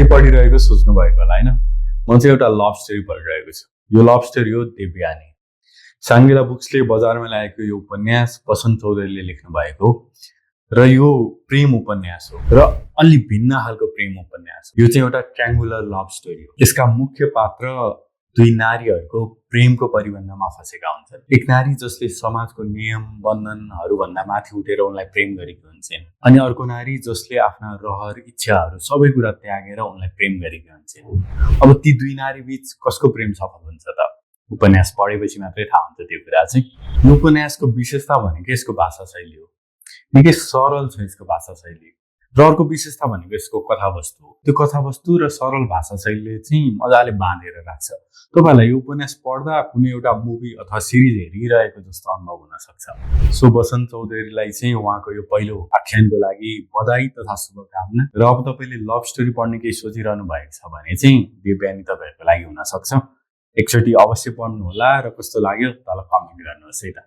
के पढिरहेको सोच्नु भएको होला हैन। म चाहिँ एउटा लभ स्टोरी पढिरहेको छु। यो लभ स्टोरी हो देवयानी। साङ्गेला बुक्सले बजारमा ल्याएको यो उपन्यास बसन्त चौधरीले लेख्नु भएको हो र यो प्रेम उपन्यास हो र अलि भिन्न खालको प्रेम उपन्यास। यो चाहिँ एउटा ट्रायंगुलर लभ स्टोरी हो। यसका मुख्य पात्र दुई नारीहरूको प्रेमको परिबन्धमा फसेका हुन्छन्। एक नारी जसले समाजको नियम बन्धनहरू भन्दा माथि उठेर उनलाई प्रेम गरेकी हुन्छन्, अनि अर्को नारी जसले आफ्ना रहर इच्छाहरू सबै कुरा त्यागेर उनलाई प्रेम गरेकी हुन्छन्। अब ती दुई नारी बीच कसको प्रेम सफल हुन्छ त? उपन्यास पढेपछि मात्रै थाहा हुन्छ त्यो कुरा चाहिँ। यो उपन्यासको विशेषता भनेको यसको भाषा शैली हो। निकै सरल छ यसको भाषा शैली। र अर्को विशेषता भनेको यसको कथावस्तु हो। त्यो कथावस्तु र सरल भाषा शैलीले चाहिँ मजाले बाँधेर राख्छ। तपाईलाई यो उपन्यास पढ्दा कुनै एउटा मुभी अथवा सिरिज हेरिरहेको जस्तो अनुभव हुन सक्छ। सो बसन्त चौधरीलाई चाहिँ उहाँको यो पहिलो आख्यानको लागि बधाई तथा शुभकामना। र अब तपाईले लभ स्टोरी पढ्ने केही सोचिरहनु भएको छ भने चाहिँ देवयानी तपाईहरुको लागि हुन सक्छ। एकचोटि अवश्य पढ्नु होला र कस्तो लाग्यो तल कमेन्ट गर्नुहोस् है त।